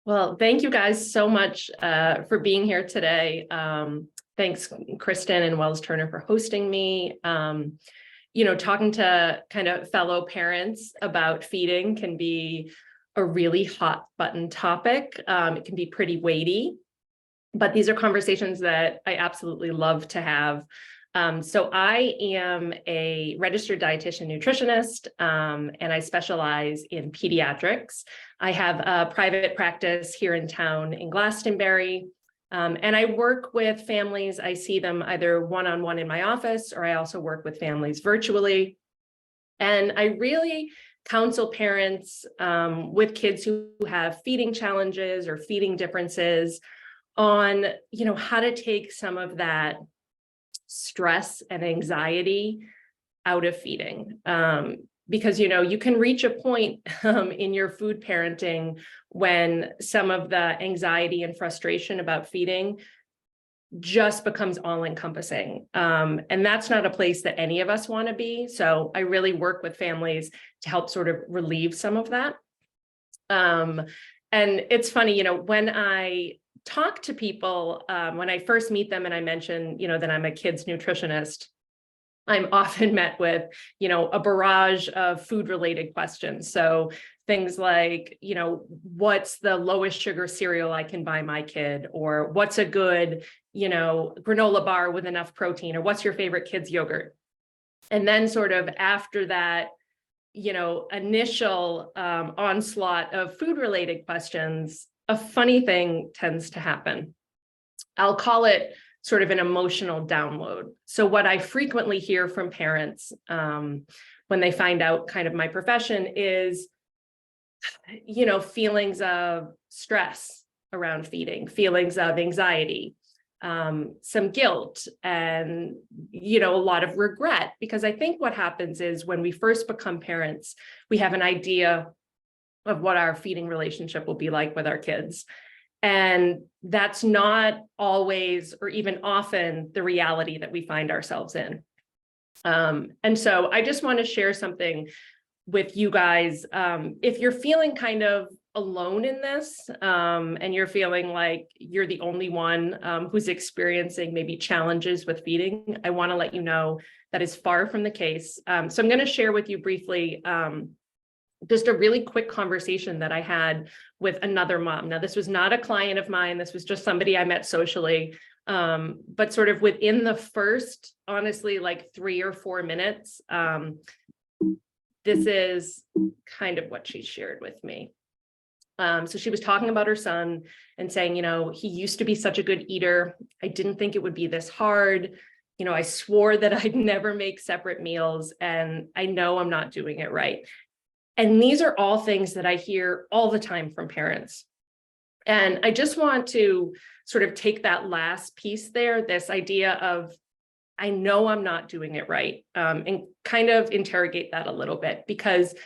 Well, thank you guys so much for being here today. Thanks, Kristen and Wells Turner, for hosting me. Talking to kind of fellow parents about feeding can be a really hot button topic. It can be pretty weighty, but these are conversations that I absolutely love to have. So I am a registered dietitian nutritionist, and I specialize in pediatrics. I have a private practice here in town in Glastonbury, and I work with families. I see them either one-on-one in my office, or I also work with families virtually. And I really counsel parents with kids who have feeding challenges or feeding differences on, how to take some of that stress and anxiety out of feeding. Because, you can reach a point in your food parenting when some of the anxiety and frustration about feeding just becomes all encompassing. And that's not a place that any of us want to be. So I really work with families to help sort of relieve some of that. And it's funny, when I talk to people, when I first meet them and I mention, that I'm a kid's nutritionist, I'm often met with, a barrage of food related questions. So things like, what's the lowest sugar cereal I can buy my kid? Or what's a good, granola bar with enough protein? Or what's your favorite kid's yogurt? And then sort of after that, initial onslaught of food related questions, a funny thing tends to happen. I'll call it sort of an emotional download. So what I frequently hear from parents when they find out kind of my profession is, feelings of stress around feeding, feelings of anxiety, some guilt, and, a lot of regret. Because I think what happens is when we first become parents, we have an idea of what our feeding relationship will be like with our kids. And that's not always or even often the reality that we find ourselves in. And so I just want to share something with you guys. If you're feeling kind of alone in this, and you're feeling like you're the only one who's experiencing maybe challenges with feeding, I want to let you know that is far from the case. So I'm going to share with you briefly just a really quick conversation that I had with another mom. Now, this was not a client of mine. This was just somebody I met socially. But sort of within the first, honestly, like 3 or 4 minutes, this is kind of what she shared with me. So she was talking about her son and saying, he used to be such a good eater. I didn't think it would be this hard. I swore that I'd never make separate meals, and I know I'm not doing it right. And these are all things that I hear all the time from parents. And I just want to sort of take that last piece there, this idea of, I know I'm not doing it right, and kind of interrogate that a little bit. Because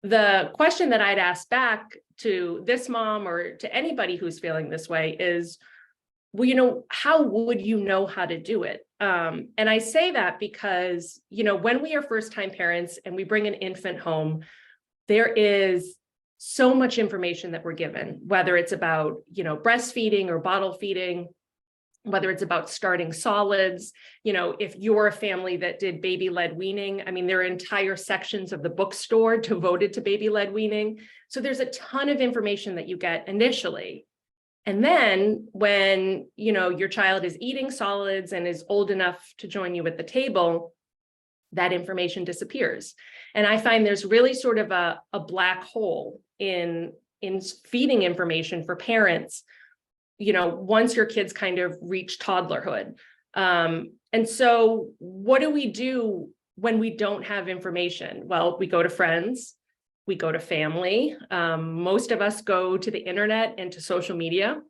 the question that I'd ask back to this mom or to anybody who's feeling this way is, well, how would you know how to do it? And I say that because, when we are first-time parents and we bring an infant home, there is so much information that we're given, whether it's about, breastfeeding or bottle feeding, whether it's about starting solids. If you're a family that did baby-led weaning, there are entire sections of the bookstore devoted to baby-led weaning. So there's a ton of information that you get initially. And then when, your child is eating solids and is old enough to join you at the table, that information disappears. And I find there's really sort of a black hole in feeding information for parents, once your kids kind of reach toddlerhood. And so what do we do when we don't have information? Well, we go to friends, we go to family. Most of us go to the internet and to social media.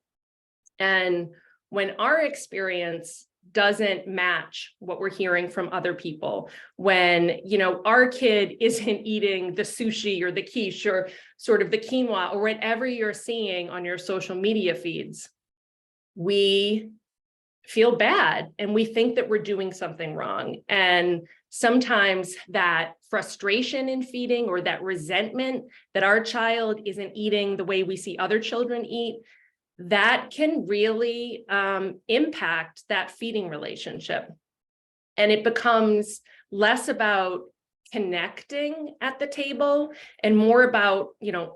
And when our experience doesn't match what we're hearing from other people, when, our kid isn't eating the sushi or the quiche or sort of the quinoa or whatever you're seeing on your social media feeds, we feel bad and we think that we're doing something wrong. And sometimes that frustration in feeding or that resentment that our child isn't eating the way we see other children eat, that can really impact that feeding relationship. And it becomes less about connecting at the table and more about,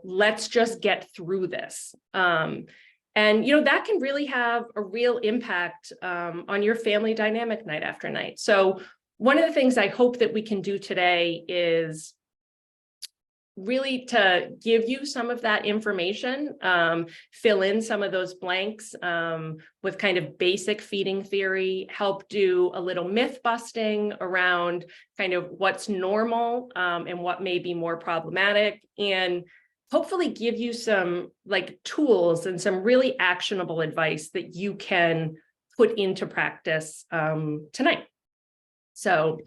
let's just get through this. And, that can really have a real impact on your family dynamic night after night. So one of the things I hope that we can do today is really to give you some of that information, fill in some of those blanks with kind of basic feeding theory, help do a little myth busting around kind of what's normal and what may be more problematic, and hopefully give you some tools and some really actionable advice that you can put into practice tonight. So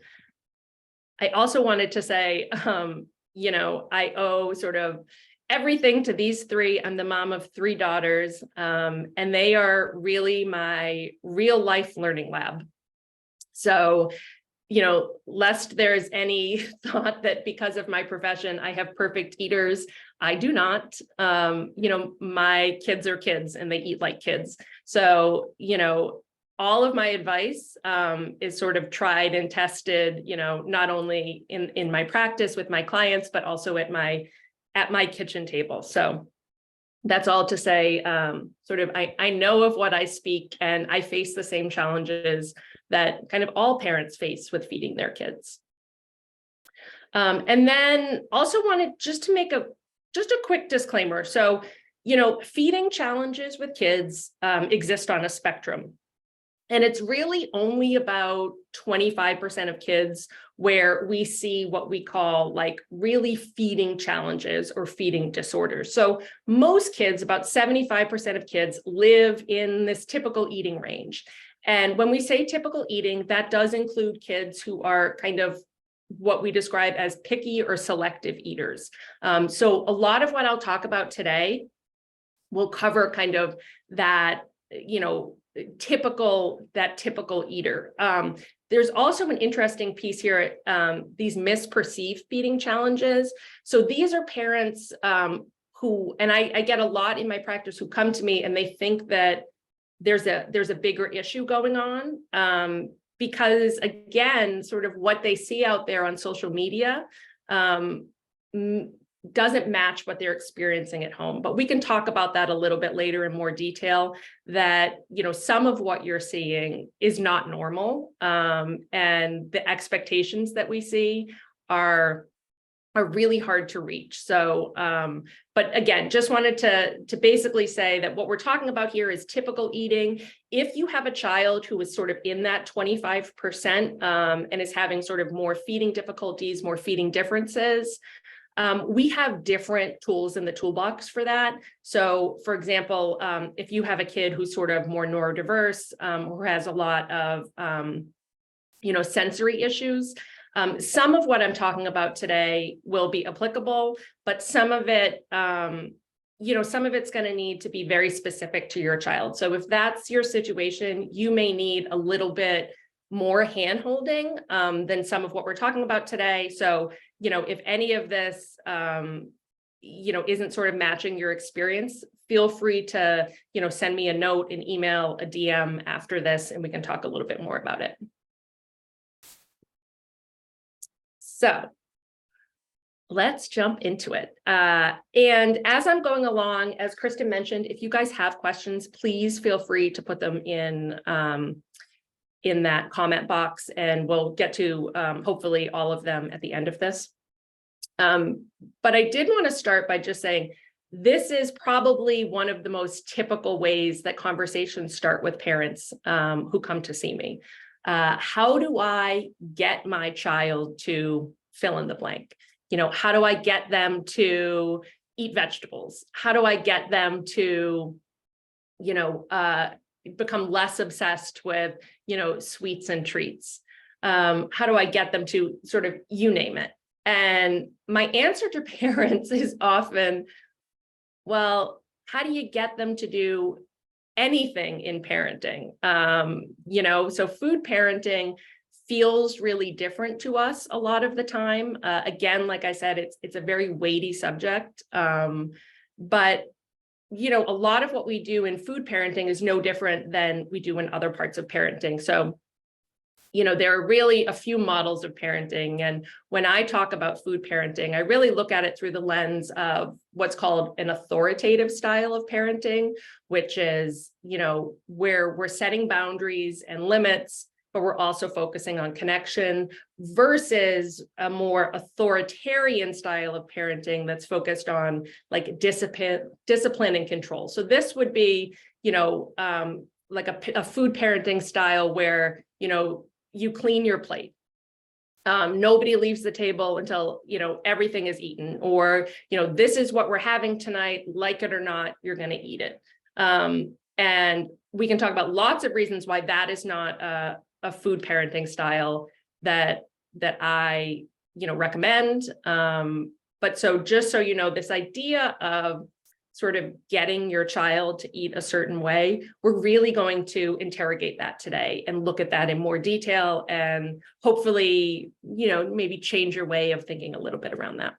I also wanted to say, I owe sort of everything to these three. I'm the mom of three daughters, and they are really my real life learning lab. So, lest there's any thought that because of my profession, I have perfect eaters, I do not. My kids are kids and they eat like kids. So, all of my advice is sort of tried and tested, not only in my practice with my clients, but also at my kitchen table. So that's all to say, I know of what I speak, and I face the same challenges that kind of all parents face with feeding their kids. And then also wanted just to make a quick disclaimer. So, feeding challenges with kids exist on a spectrum. And it's really only about 25% of kids where we see what we call really feeding challenges or feeding disorders. So most kids, about 75% of kids, live in this typical eating range. And when we say typical eating, that does include kids who are kind of what we describe as picky or selective eaters. So a lot of what I'll talk about today will cover kind of that, typical eater. There's also an interesting piece here, these misperceived feeding challenges. So these are parents who, and I get a lot in my practice, who come to me and they think that there's a bigger issue going on because, again, sort of what they see out there on social media doesn't match what they're experiencing at home. But we can talk about that a little bit later in more detail, that, some of what you're seeing is not normal. And the expectations that we see are really hard to reach. So, but again, just wanted to basically say that what we're talking about here is typical eating. If you have a child who is sort of in that 25% and is having sort of more feeding difficulties, more feeding differences, we have different tools in the toolbox for that. So, for example, if you have a kid who's sort of more neurodiverse, or has a lot of, sensory issues, some of what I'm talking about today will be applicable, but some of it, some of it's going to need to be very specific to your child. So if that's your situation, you may need a little bit more hand-holding than some of what we're talking about today. So, if any of this, isn't sort of matching your experience, feel free to, send me a note, an email, a DM after this, and we can talk a little bit more about it. So let's jump into it. And as I'm going along, as Kristen mentioned, if you guys have questions, please feel free to put them in that comment box, and we'll get to hopefully all of them at the end of this. But I did want to start by just saying, this is probably one of the most typical ways that conversations start with parents who come to see me. How do I get my child to fill in the blank? How do I get them to eat vegetables? How do I get them to, become less obsessed with, sweets and treats? How do I get them to sort of, you name it? And my answer to parents is often, well, how do you get them to do anything in parenting? So food parenting feels really different to us a lot of the time. Again, like I said, it's a very weighty subject, but a lot of what we do in food parenting is no different than we do in other parts of parenting. So, there are really a few models of parenting. And when I talk about food parenting, I really look at it through the lens of what's called an authoritative style of parenting, which is, where we're setting boundaries and limits, but we're also focusing on connection, versus a more authoritarian style of parenting that's focused on like discipline and control. So this would be, like a food parenting style where, you clean your plate. Nobody leaves the table until, everything is eaten, or, this is what we're having tonight, like it or not, you're going to eat it. And we can talk about lots of reasons why that is not a food parenting style that I, recommend. But so just so you know, this idea of sort of getting your child to eat a certain way, we're really going to interrogate that today and look at that in more detail, and hopefully, maybe change your way of thinking a little bit around that.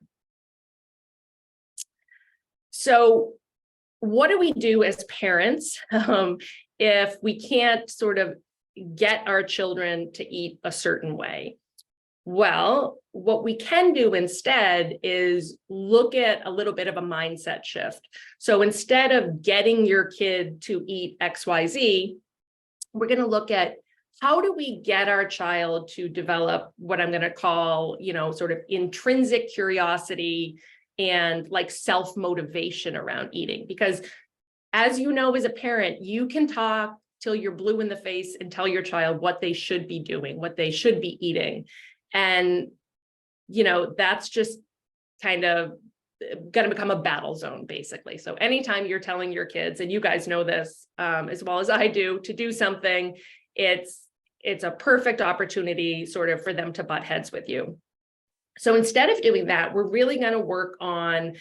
So what do we do as parents if we can't sort of get our children to eat a certain way? Well, what we can do instead is look at a little bit of a mindset shift. So instead of getting your kid to eat XYZ, we're going to look at how do we get our child to develop what I'm going to call, sort of intrinsic curiosity and like self-motivation around eating. Because as you know, as a parent, you can talk till you're blue in the face and tell your child what they should be doing, what they should be eating. And, that's just kind of going to become a battle zone, basically. So anytime you're telling your kids, and you guys know this as well as I do, to do something, it's a perfect opportunity sort of for them to butt heads with you. So instead of doing that, we're really going to work on,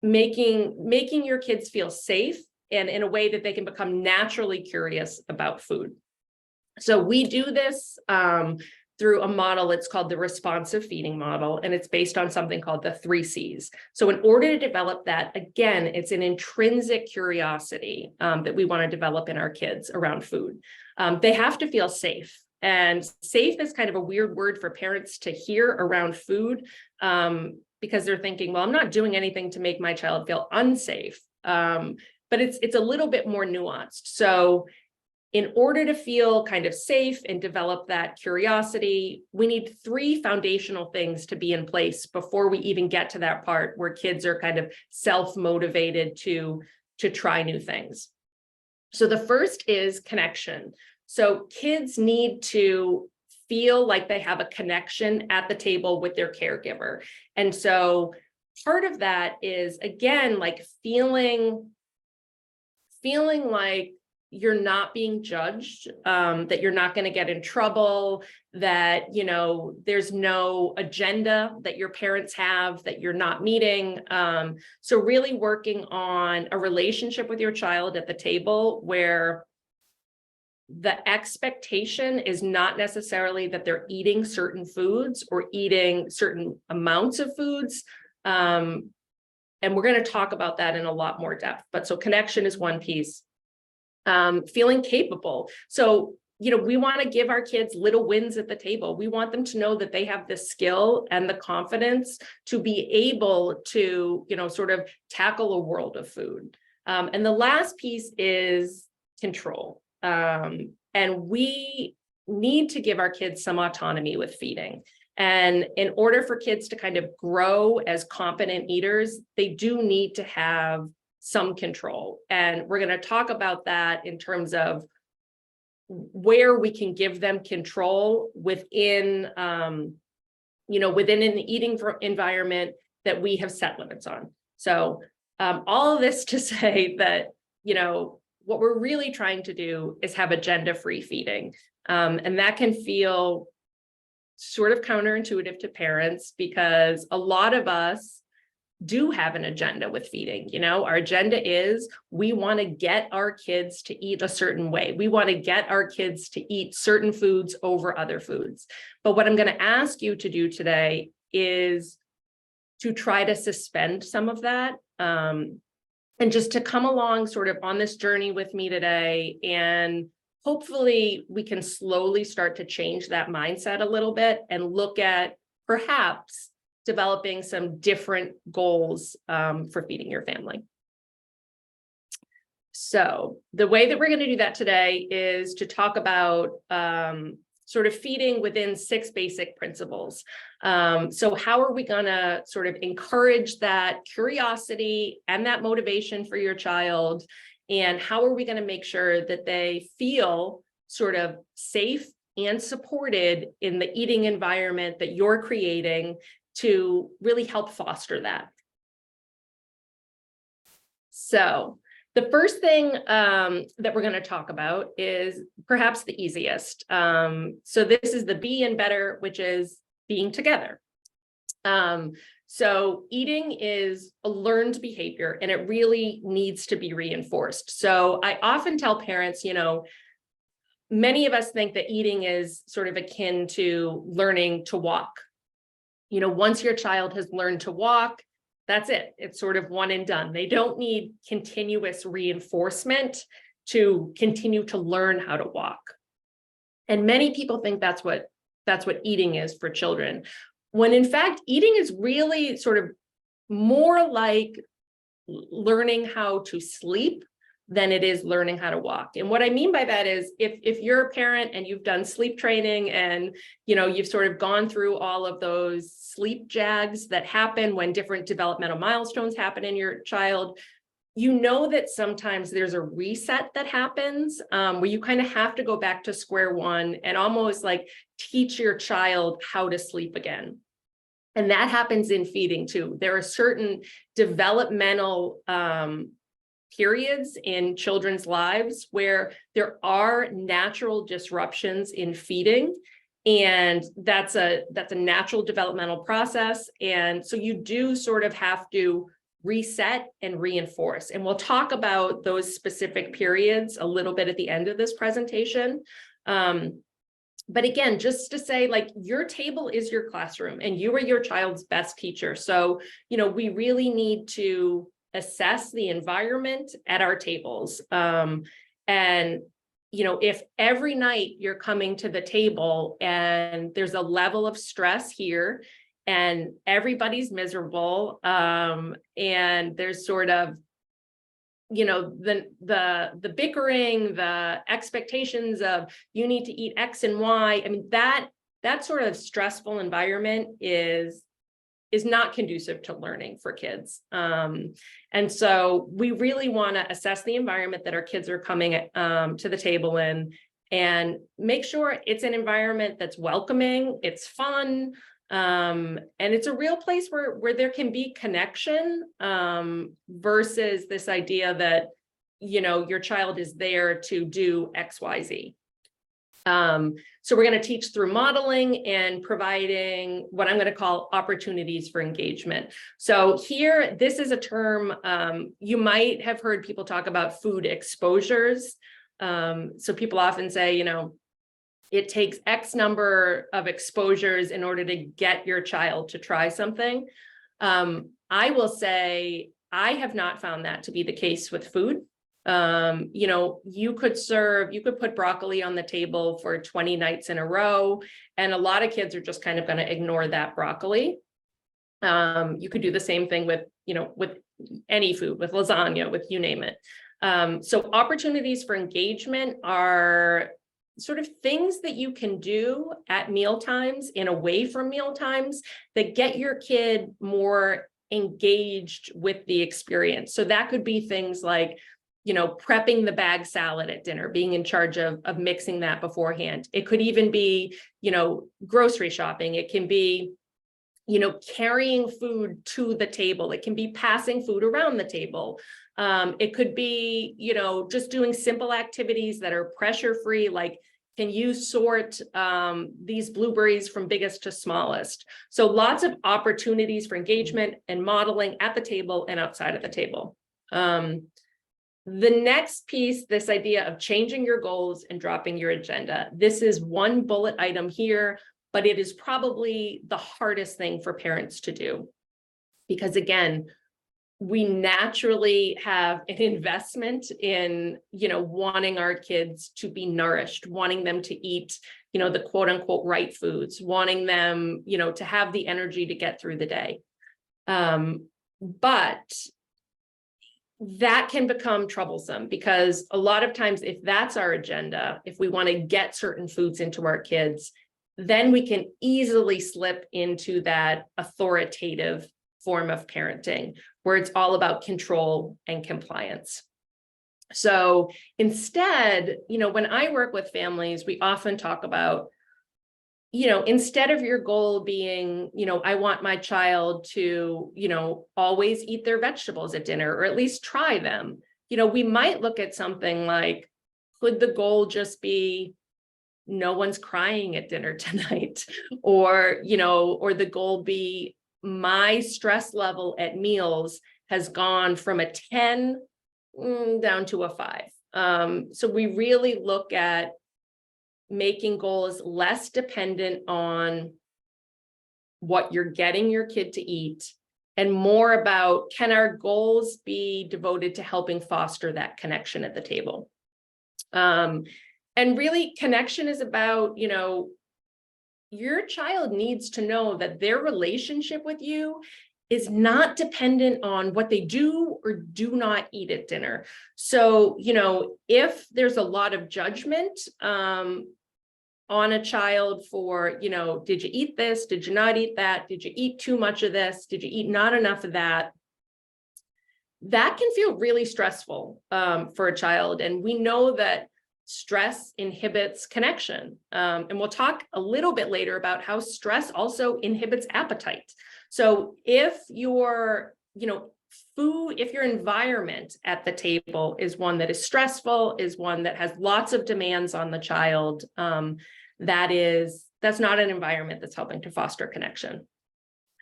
making your kids feel safe and in a way that they can become naturally curious about food. So we do this through a model. It's called the responsive feeding model, and it's based on something called the 3 C's. So in order to develop that, again, it's an intrinsic curiosity that we want to develop in our kids around food. They have to feel safe. And safe is kind of a weird word for parents to hear around food, because they're thinking, well, I'm not doing anything to make my child feel unsafe. But it's a little bit more nuanced. So in order to feel kind of safe and develop that curiosity, we need 3 foundational things to be in place before we even get to that part where kids are kind of self-motivated to try new things. So the first is connection. So kids need to feel like they have a connection at the table with their caregiver. And so part of that is, again, like feeling like you're not being judged, that you're not going to get in trouble, that, there's no agenda that your parents have that you're not meeting. So really working on a relationship with your child at the table where the expectation is not necessarily that they're eating certain foods or eating certain amounts of foods. And we're going to talk about that in a lot more depth. But so connection is one piece. Feeling capable. So, we want to give our kids little wins at the table. We want them to know that they have the skill and the confidence to be able to, sort of tackle a world of food. And the last piece is control. And we need to give our kids some autonomy with feeding. And in order for kids to kind of grow as competent eaters, they do need to have some control. And we're going to talk about that in terms of where we can give them control within, within an eating environment that we have set limits on. So all of this to say that, what we're really trying to do is have agenda-free feeding. And that can feel sort of counterintuitive to parents because a lot of us do have an agenda with feeding. Our agenda is we want to get our kids to eat a certain way. We want to get our kids to eat certain foods over other foods. But what I'm going to ask you to do today is to try to suspend some of that, and just to come along sort of on this journey with me today. And hopefully we can slowly start to change that mindset a little bit and look at perhaps developing some different goals for feeding your family. So the way that we're going to do that today is to talk about sort of feeding within 6 basic principles. So how are we going to sort of encourage that curiosity and that motivation for your child? And how are we going to make sure that they feel sort of safe and supported in the eating environment that you're creating to really help foster that? So the first thing that we're going to talk about is perhaps the easiest. So this is the B in better, which is being together. So eating is a learned behavior, and it really needs to be reinforced. So I often tell parents, many of us think that eating is sort of akin to learning to walk. Once your child has learned to walk, that's it. It's sort of one and done. They don't need continuous reinforcement to continue to learn how to walk. And many people think that's what eating is for children, when in fact, eating is really sort of more like learning how to sleep than it is learning how to walk. And what I mean by that is if you're a parent and you've done sleep training and you've sort of gone through all of those sleep jags that happen when different developmental milestones happen in your child, that sometimes there's a reset that happens where you kind of have to go back to square one and almost like teach your child how to sleep again. And that happens in feeding too. There are certain developmental periods in children's lives where there are natural disruptions in feeding, and that's a natural developmental process. And so you do sort of have to reset and reinforce. And we'll talk about those specific periods a little bit at the end of this presentation. But again, just to say, like, your table is your classroom and you are your child's best teacher. So, we really need to assess the environment at our tables. And, if every night you're coming to the table and there's a level of stress here and everybody's miserable, and there's sort of, the bickering, the expectations of you need to eat X and Y. I mean, that sort of stressful environment is not conducive to learning for kids. And so we really want to assess the environment that our kids are coming to the table in, and make sure it's an environment that's welcoming, it's fun, and it's a real place where there can be connection, versus this idea that, your child is there to do X, Y, Z. So we're going to teach through modeling and providing what I'm going to call opportunities for engagement. So here, this is a term you might have heard people talk about: food exposures. So people often say, it takes X number of exposures in order to get your child to try something. I will say I have not found that to be the case with food. You could put broccoli on the table for 20 nights in a row, and a lot of kids are just kind of going to ignore that broccoli. You could do the same thing with any food, with lasagna, with you name it. So opportunities for engagement are sort of things that you can do at meal times and away from meal times that get your kid more engaged with the experience. So that could be things like, prepping the bag salad at dinner, being in charge of mixing that beforehand. It could even be, grocery shopping. It can be, carrying food to the table. It can be passing food around the table. It could be, just doing simple activities that are pressure-free, like Can you sort these blueberries from biggest to smallest? So lots of opportunities for engagement and modeling at the table and outside of the table. The next piece, this idea of changing your goals and dropping your agenda. This is one bullet item here, but it is probably the hardest thing for parents to do. Because again, we naturally have an investment in, wanting our kids to be nourished, wanting them to eat, the quote unquote right foods, wanting them, to have the energy to get through the day. But that can become troublesome because a lot of times if that's our agenda, if we want to get certain foods into our kids, then we can easily slip into that authoritative form of parenting where it's all about control and compliance. So instead, when I work with families, we often talk about, instead of your goal being, I want my child to, always eat their vegetables at dinner, or at least try them, we might look at something like, could the goal just be, no one's crying at dinner tonight? Or, or the goal be, my stress level at meals has gone from a 10 down to a 5. So we really look at making goals less dependent on what you're getting your kid to eat and more about, can our goals be devoted to helping foster that connection at the table? And really connection is about, your child needs to know that their relationship with you is not dependent on what they do or do not eat at dinner. So, if there's a lot of judgment on a child for, did you eat this? Did you not eat that? Did you eat too much of this? Did you eat not enough of that? That can feel really stressful for a child. And we know that stress inhibits connection. And we'll talk a little bit later about how stress also inhibits appetite. So if your, if your environment at the table is one that is stressful, is one that has lots of demands on the child, that's not an environment that's helping to foster connection.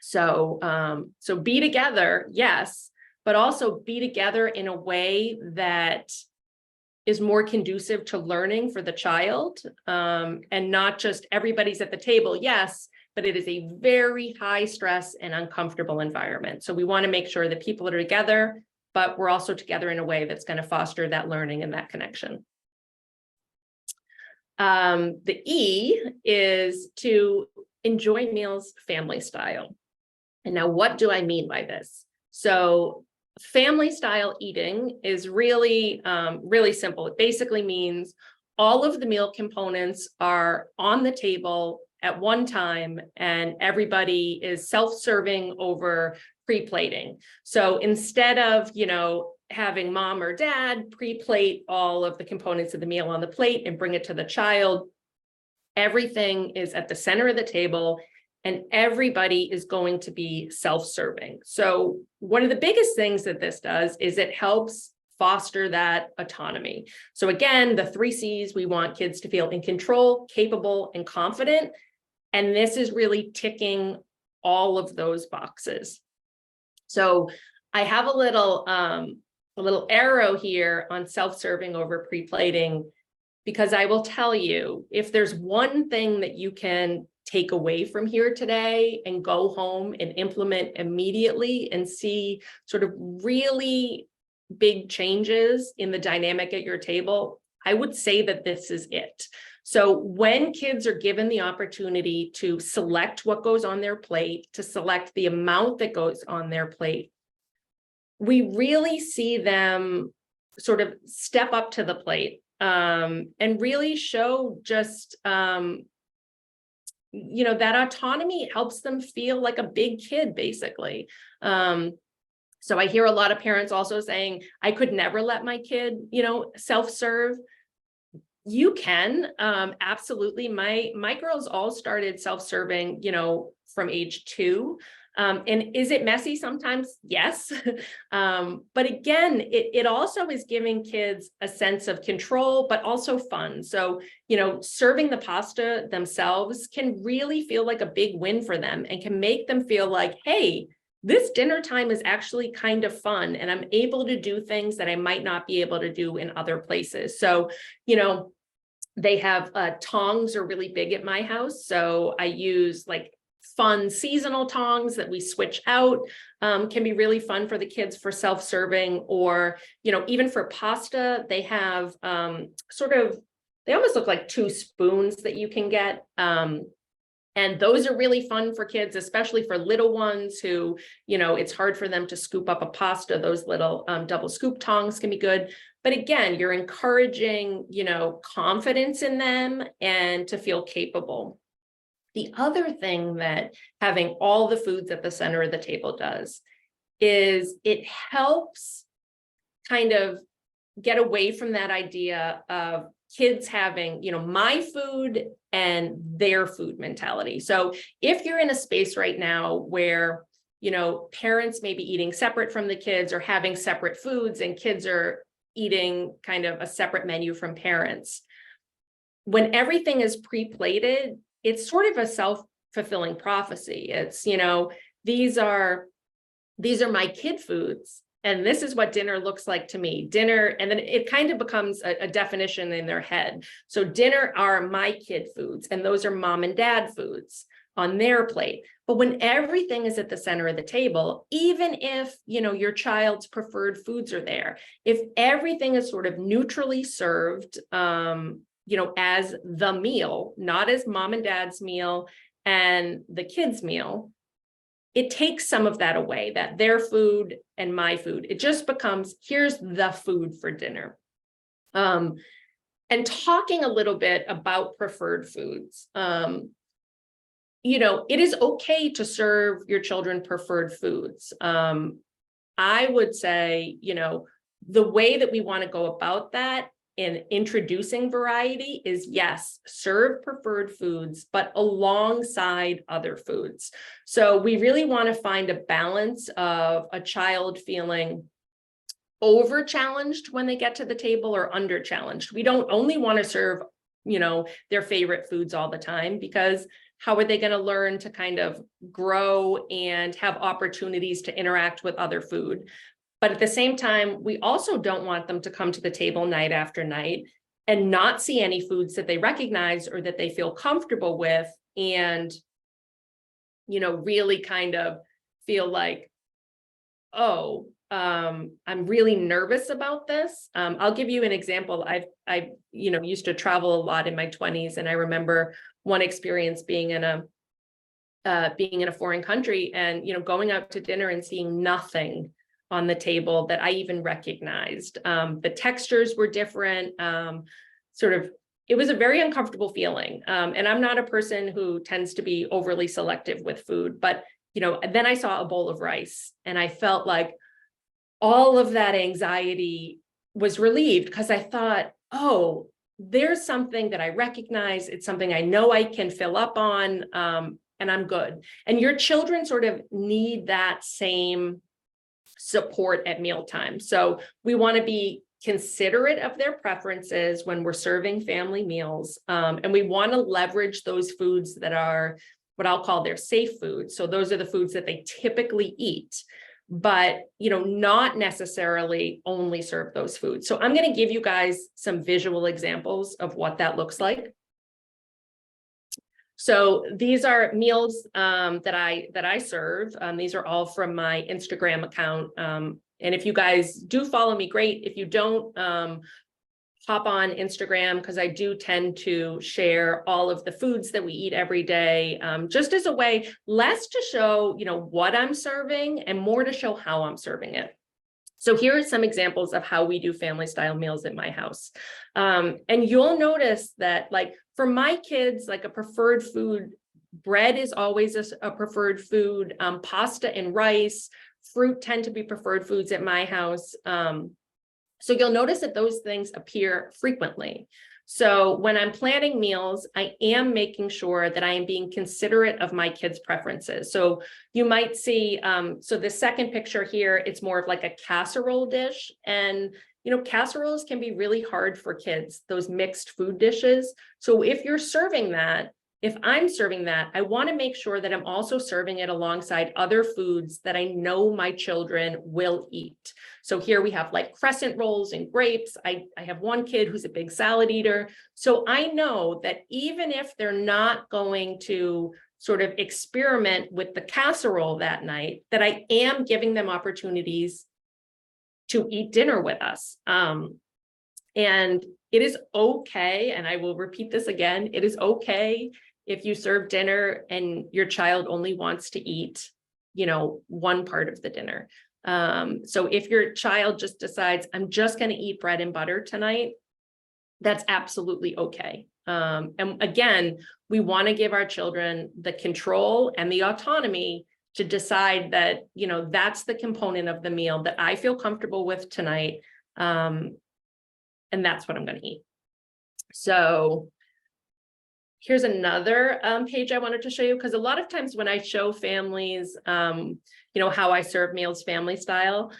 So, so be together, yes, but also be together in a way that is more conducive to learning for the child, and not just everybody's at the table, yes, but it is a very high stress and uncomfortable environment. So we want to make sure that people are together, but we're also together in a way that's going to foster that learning and that connection. The E is to enjoy meals family style. And now what do I mean by this? So family style eating is really, really simple. It basically means all of the meal components are on the table at one time and everybody is self-serving over pre-plating. So instead of, having mom or dad pre-plate all of the components of the meal on the plate and bring it to the child, everything is at the center of the table and everybody is going to be self-serving. So one of the biggest things that this does is it helps foster that autonomy. So again, the 3 C's, we want kids to feel in control, capable, and confident. And this is really ticking all of those boxes. So I have a little arrow here on self-serving over pre-plating, because I will tell you, if there's one thing that you can take away from here today and go home and implement immediately and see sort of really big changes in the dynamic at your table, I would say that this is it. So when kids are given the opportunity to select what goes on their plate, to select the amount that goes on their plate, we really see them sort of step up to the plate and really show just, that autonomy helps them feel like a big kid, basically. So I hear a lot of parents also saying, I could never let my kid, self-serve. You can, absolutely. My girls all started self-serving, from age 2. And is it messy sometimes? Yes. But again, it also is giving kids a sense of control, but also fun. So, serving the pasta themselves can really feel like a big win for them and can make them feel like, hey, this dinner time is actually kind of fun, and I'm able to do things that I might not be able to do in other places. So, they have tongs are really big at my house. So I use like fun seasonal tongs that we switch out, can be really fun for the kids for self-serving, or, even for pasta, they have they almost look like 2 spoons that you can get. And those are really fun for kids, especially for little ones who, it's hard for them to scoop up a pasta. Those little double scoop tongs can be good. But again, you're encouraging, confidence in them and to feel capable. The other thing that having all the foods at the center of the table does is it helps kind of get away from that idea of kids having, my food and their food mentality. So if you're in a space right now where, parents may be eating separate from the kids or having separate foods, and kids are eating kind of a separate menu from parents, when everything is pre-plated, it's sort of a self-fulfilling prophecy. It's, these are my kid foods, and this is what dinner looks like to me. Dinner, and then it kind of becomes a definition in their head. So dinner are my kid foods, and those are mom and dad foods on their plate. But when everything is at the center of the table, even if, your child's preferred foods are there, if everything is sort of neutrally served, as the meal, not as mom and dad's meal and the kids' meal, it takes some of that away, that their food and my food. It just becomes, here's the food for dinner. And talking a little bit about preferred foods, it is okay to serve your children preferred foods. I would say, the way that we want to go about that in introducing variety is, yes, serve preferred foods, but alongside other foods. So we really want to find a balance of a child feeling over challenged when they get to the table or under challenged. We don't only want to serve, their favorite foods all the time, because how are they going to learn to kind of grow and have opportunities to interact with other food? But at the same time, we also don't want them to come to the table night after night and not see any foods that they recognize or that they feel comfortable with, and, really kind of feel like, oh, I'm really nervous about this. I'll give you an example. I used to travel a lot in my 20s, and I remember one experience being in a foreign country and, going out to dinner and seeing nothing on the table that I even recognized. The textures were different, it was a very uncomfortable feeling. And I'm not a person who tends to be overly selective with food, but, then I saw a bowl of rice and I felt like all of that anxiety was relieved, because I thought, oh, there's something that I recognize. It's something I know I can fill up on, and I'm good. And your children sort of need that same support at mealtime. So we want to be considerate of their preferences when we're serving family meals. And we want to leverage those foods that are what I'll call their safe foods. So those are the foods that they typically eat, but, not necessarily only serve those foods. So I'm going to give you guys some visual examples of what that looks like. So these are meals that I serve. These are all from my Instagram account. And if you guys do follow me, great. If you don't, hop on Instagram, because I do tend to share all of the foods that we eat every day, just as a way, less to show, what I'm serving and more to show how I'm serving it. So here are some examples of how we do family style meals at my house. And you'll notice that, like, for my kids, like, a preferred food, bread is always a preferred food. Pasta and rice, fruit tend to be preferred foods at my house. So you'll notice that those things appear frequently. So when I'm planning meals, I am making sure that I am being considerate of my kids' preferences. So you might see, so the second picture here, it's more of like a casserole dish. And, casseroles can be really hard for kids, those mixed food dishes. So if you're serving that, if I'm serving that, I want to make sure that I'm also serving it alongside other foods that I know my children will eat. So here we have like crescent rolls and grapes. I have one kid who's a big salad eater. So I know that even if they're not going to sort of experiment with the casserole that night, that I am giving them opportunities to eat dinner with us. And it is okay, and I will repeat this again, it is okay if you serve dinner and your child only wants to eat, one part of the dinner. So if your child just decides, I'm just going to eat bread and butter tonight, that's absolutely okay. And again, we want to give our children the control and the autonomy to decide that, that's the component of the meal that I feel comfortable with tonight. And that's what I'm going to eat. So here's another page I wanted to show you, because a lot of times when I show families, how I serve meals family style,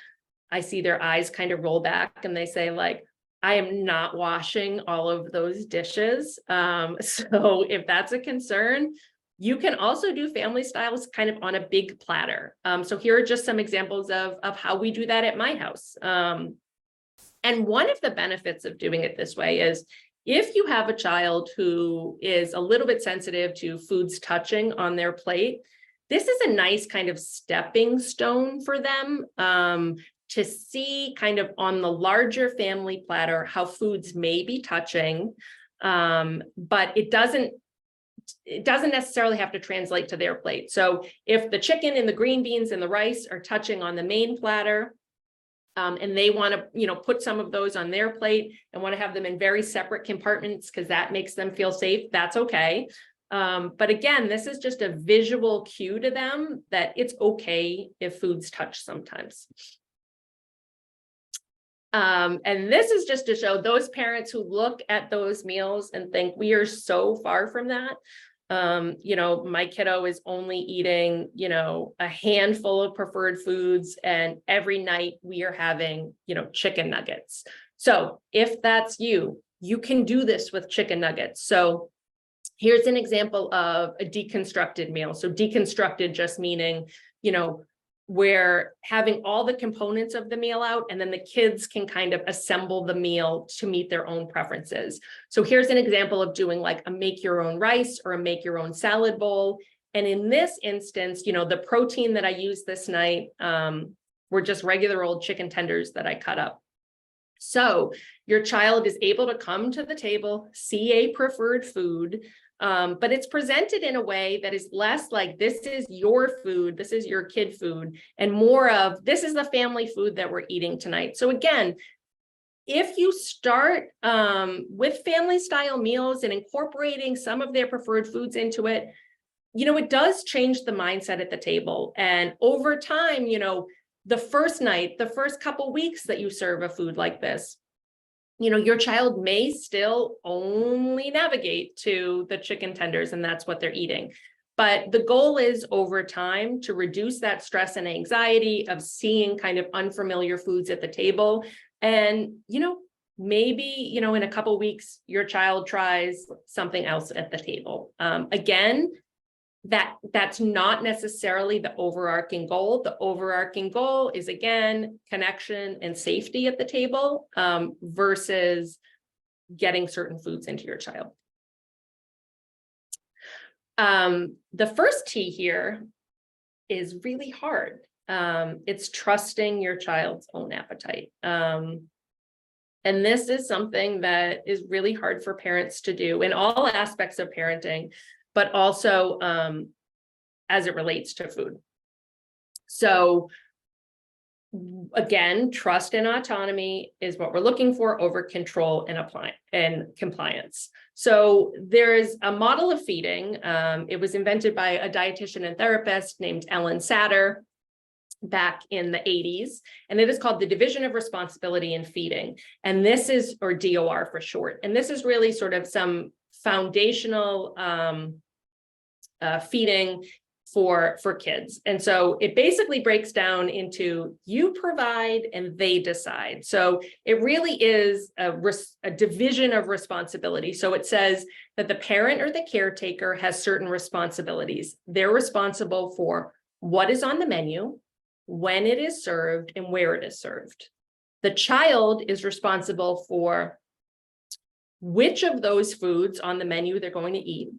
I see their eyes kind of roll back and they say like, I am not washing all of those dishes. So if that's a concern, you can also do family styles kind of on a big platter. So here are just some examples of how we do that at my house. And one of the benefits of doing it this way is if you have a child who is a little bit sensitive to foods touching on their plate, this is a nice kind of stepping stone for them to see kind of on the larger family platter how foods may be touching, but it doesn't necessarily have to translate to their plate. So if the chicken and the green beans and the rice are touching on the main platter, and they want to, put some of those on their plate and want to have them in very separate compartments because that makes them feel safe, that's okay. But again, this is just a visual cue to them that it's okay if foods touch sometimes. And this is just to show those parents who look at those meals and think we are so far from that. My kiddo is only eating, a handful of preferred foods, and every night we are having, chicken nuggets. So if that's you can do this with chicken nuggets. So here's an example of a deconstructed meal. So deconstructed just meaning, we're having all the components of the meal out, and then the kids can kind of assemble the meal to meet their own preferences. So here's an example of doing like a make your own rice or a make your own salad bowl. And in this instance, the protein that I used this night were just regular old chicken tenders that I cut up. So your child is able to come to the table, see a preferred food, but it's presented in a way that is less like this is your food, this is your kid food, and more of this is the family food that we're eating tonight. So again, if you start with family style meals and incorporating some of their preferred foods into it, it does change the mindset at the table. And over time, the first night, the first couple weeks that you serve a food like this, your child may still only navigate to the chicken tenders and that's what they're eating. But the goal is over time to reduce that stress and anxiety of seeing kind of unfamiliar foods at the table. And, maybe, in a couple weeks, your child tries something else at the table. Again, that's not necessarily the overarching goal. The overarching goal is, again, connection and safety at the table versus getting certain foods into your child. The first T here is really hard. It's trusting your child's own appetite. And this is something that is really hard for parents to do in all aspects of parenting, but also as it relates to food. So again, trust and autonomy is what we're looking for over control and compliance. So there's a model of feeding. It was invented by a dietitian and therapist named Ellen Satter. back in the 80s, and it is called the Division of Responsibility in Feeding. And this is, or DOR for short, and this is really sort of some foundational feeding for kids. And so it basically breaks down into you provide and they decide. So it really is a division of responsibility. So it says that the parent or the caretaker has certain responsibilities. They're responsible for what is on the menu, when it is served, and where it is served. The child is responsible for which of those foods on the menu they're going to eat,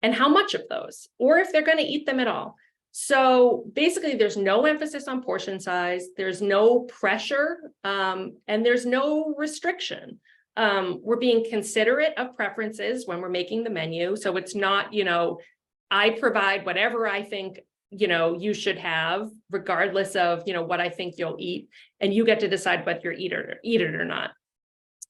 and how much of those, or if they're going to eat them at all. So basically, there's no emphasis on portion size, there's no pressure, and there's no restriction. We're being considerate of preferences when we're making the menu. So it's not, I provide whatever I think, you should have, regardless of, what I think you'll eat, and you get to decide whether you eat it or not.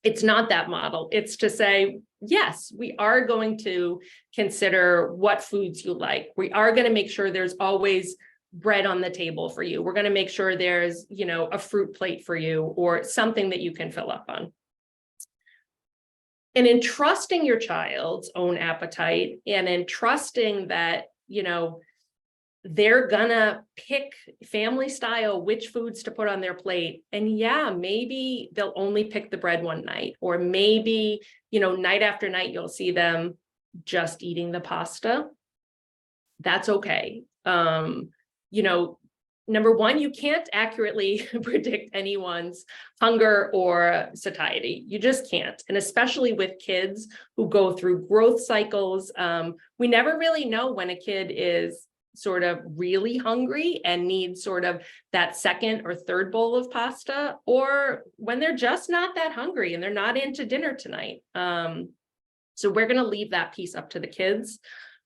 It's not that model. It's to say, yes, we are going to consider what foods you like. We are going to make sure there's always bread on the table for you. We're going to make sure there's, a fruit plate for you or something that you can fill up on. And in trusting your child's own appetite and in trusting that, they're gonna pick family style which foods to put on their plate. And yeah, maybe they'll only pick the bread one night, or maybe, night after night, you'll see them just eating the pasta. That's okay. Number one, you can't accurately predict anyone's hunger or satiety. You just can't. And especially with kids who go through growth cycles, we never really know when a kid is sort of really hungry and need sort of that second or third bowl of pasta, or when they're just not that hungry and they're not into dinner tonight. So we're going to leave that piece up to the kids.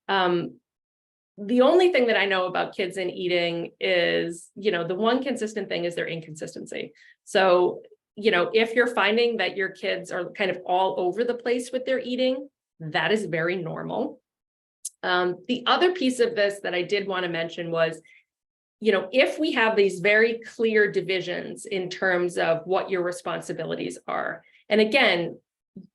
The only thing that I know about kids and eating is, the one consistent thing is their inconsistency. So, if you're finding that your kids are kind of all over the place with their eating, that is very normal. The other piece of this that I did want to mention was, if we have these very clear divisions in terms of what your responsibilities are, and again,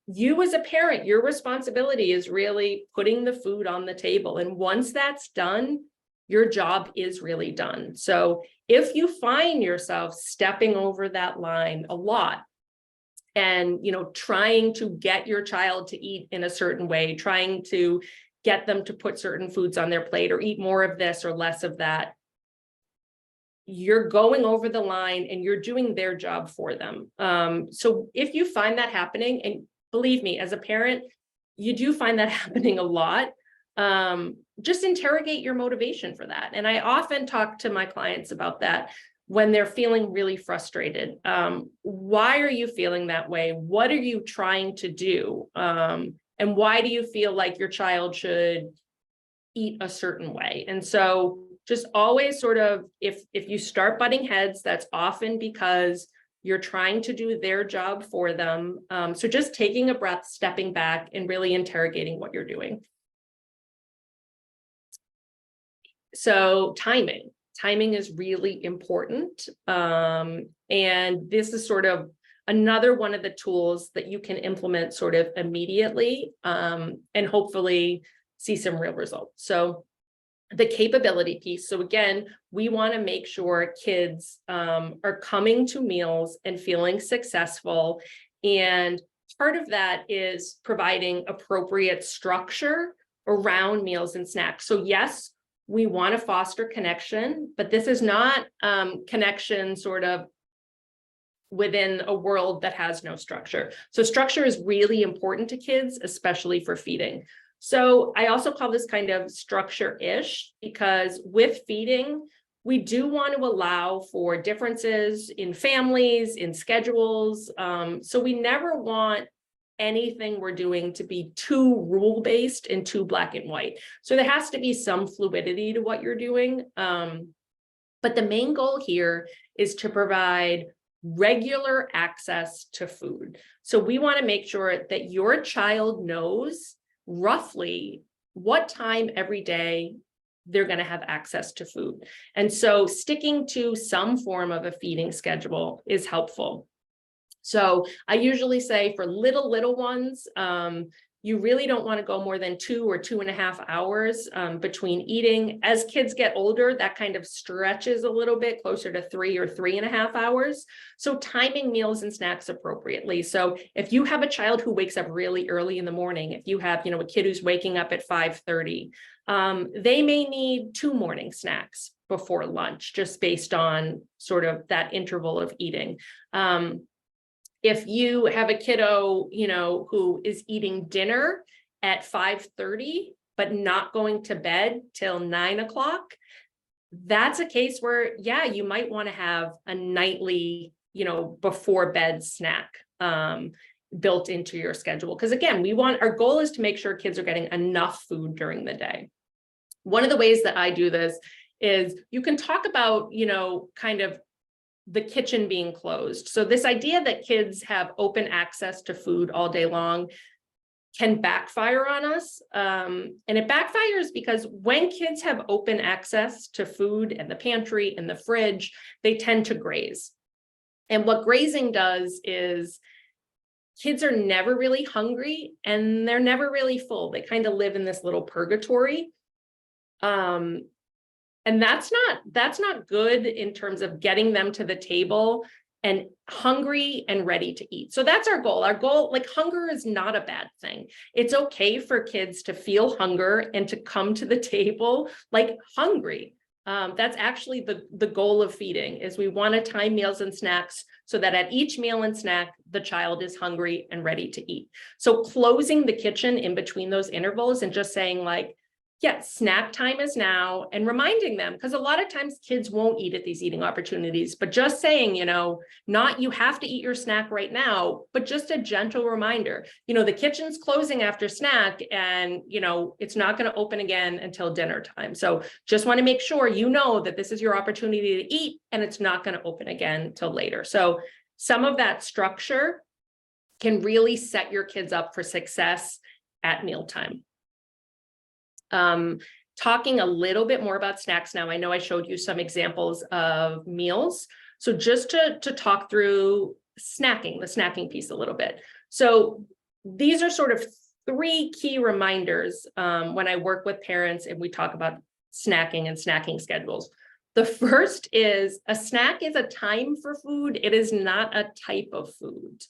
you as a parent, your responsibility is really putting the food on the table. And once that's done, your job is really done. So if you find yourself stepping over that line a lot, and, trying to get your child to eat in a certain way, trying to get them to put certain foods on their plate or eat more of this or less of that, you're going over the line and you're doing their job for them. So if you find that happening, and believe me, as a parent, you do find that happening a lot, just interrogate your motivation for that. And I often talk to my clients about that when they're feeling really frustrated. Why are you feeling that way? What are you trying to do? And why do you feel like your child should eat a certain way? And so just always sort of, if you start butting heads, that's often because you're trying to do their job for them. So just taking a breath, stepping back, and really interrogating what you're doing. So timing is really important. And this is sort of another one of the tools that you can implement sort of immediately, and hopefully see some real results. So the capability piece. So again, we want to make sure kids are coming to meals and feeling successful. And part of that is providing appropriate structure around meals and snacks. So yes, we want to foster connection, but this is not connection sort of within a world that has no structure. So structure is really important to kids, especially for feeding. So I also call this kind of structure-ish, because with feeding, we do want to allow for differences in families, in schedules. So we never want anything we're doing to be too rule-based and too black and white. So there has to be some fluidity to what you're doing. But the main goal here is to provide regular access to food. So we want to make sure that your child knows roughly what time every day they're going to have access to food. And so sticking to some form of a feeding schedule is helpful. So I usually say for little ones, you really don't want to go more than 2 or 2.5 hours between eating. As kids get older, that kind of stretches a little bit closer to 3 or 3.5 hours. So timing meals and snacks appropriately. So if you have a child who wakes up really early in the morning, if you have, a kid who's waking up at 5:30, they may need 2 morning snacks before lunch, just based on sort of that interval of eating. If you have a kiddo, who is eating dinner at 5:30, but not going to bed till 9 o'clock, that's a case where, yeah, you might want to have a nightly, before bed snack built into your schedule. Because again, our goal is to make sure kids are getting enough food during the day. One of the ways that I do this is you can talk about, kind of the kitchen being closed. So this idea that kids have open access to food all day long can backfire on us. And it backfires because when kids have open access to food and the pantry and the fridge, they tend to graze. And what grazing does is kids are never really hungry and they're never really full. They kind of live in this little purgatory. And that's not good in terms of getting them to the table and hungry and ready to eat. So that's our goal. Our goal, like, hunger is not a bad thing. It's okay for kids to feel hunger and to come to the table like hungry. That's actually the goal of feeding, is we want to time meals and snacks so that at each meal and snack, the child is hungry and ready to eat. So closing the kitchen in between those intervals and just saying, like, yeah, snack time is now, and reminding them, because a lot of times kids won't eat at these eating opportunities, but just saying, not you have to eat your snack right now, but just a gentle reminder, the kitchen's closing after snack and, it's not going to open again until dinner time. So just want to make sure that this is your opportunity to eat and it's not going to open again till later. So some of that structure can really set your kids up for success at mealtime. Talking a little bit more about snacks now. I know I showed you some examples of meals. So just to talk through snacking, the snacking piece a little bit. So these are sort of 3 key reminders when I work with parents and we talk about snacking and snacking schedules. The first is a snack is a time for food. It is not a type of food.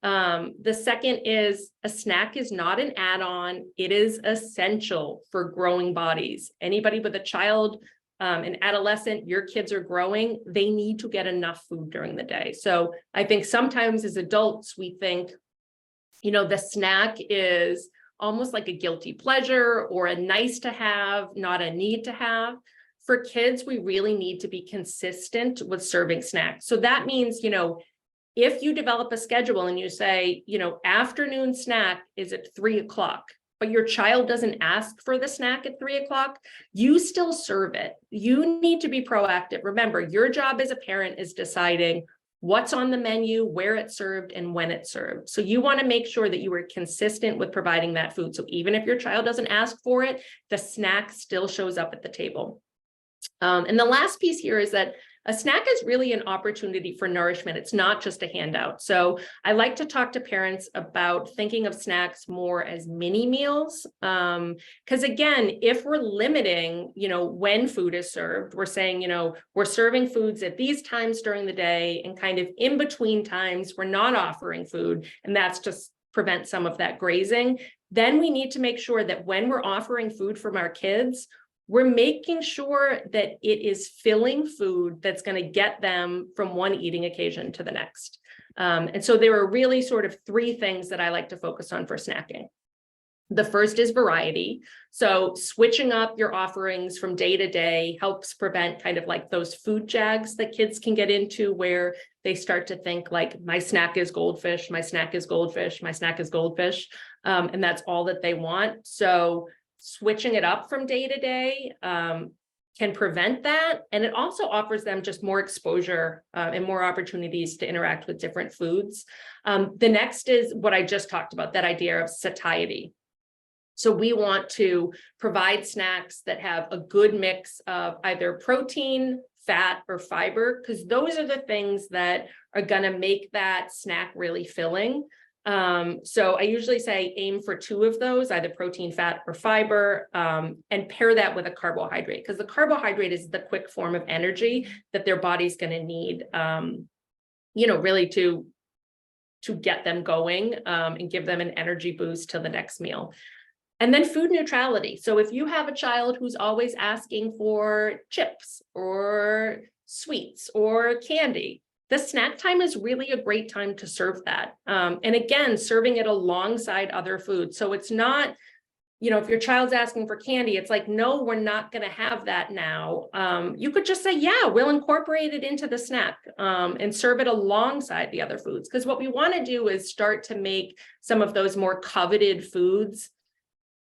The second is a snack is not an add-on. It is essential for growing bodies. Anybody with a child, an adolescent, your kids are growing, they need to get enough food during the day. So I think sometimes as adults, we think, the snack is almost like a guilty pleasure or a nice to have, not a need to have. For kids, we really need to be consistent with serving snacks. So that means, if you develop a schedule and you say, afternoon snack is at 3 o'clock, but your child doesn't ask for the snack at 3 o'clock, you still serve it. You need to be proactive. Remember, your job as a parent is deciding what's on the menu, where it's served, and when it's served. So you want to make sure that you are consistent with providing that food. So even if your child doesn't ask for it, the snack still shows up at the table. And the last piece here is that a snack is really an opportunity for nourishment. It's not just a handout. So I like to talk to parents about thinking of snacks more as mini meals. Because again, if we're limiting, when food is served, we're saying, we're serving foods at these times during the day, and kind of in between times, we're not offering food. And that's just prevent some of that grazing. Then we need to make sure that when we're offering food from our kids, we're making sure that it is filling food that's going to get them from one eating occasion to the next. And so there are really sort of 3 things that I like to focus on for snacking. The first is variety. So switching up your offerings from day to day helps prevent kind of like those food jags that kids can get into, where they start to think like, my snack is goldfish, my snack is goldfish, my snack is goldfish. And that's all that they want. So switching it up from day to day can prevent that. And it also offers them just more exposure and more opportunities to interact with different foods. The next is what I just talked about, that idea of satiety. So we want to provide snacks that have a good mix of either protein, fat, or fiber, because those are the things that are going to make that snack really filling. So I usually say aim for 2 of those, either protein, fat, or fiber, and pair that with a carbohydrate, because the carbohydrate is the quick form of energy that their body's going to need, really to get them going, and give them an energy boost till the next meal. And then food neutrality. So if you have a child who's always asking for chips or sweets or candy, the snack time is really a great time to serve that. And again, serving it alongside other foods. So it's not, if your child's asking for candy, it's like, no, we're not going to have that now. You could just say, yeah, we'll incorporate it into the snack, and serve it alongside the other foods. Because what we want to do is start to make some of those more coveted foods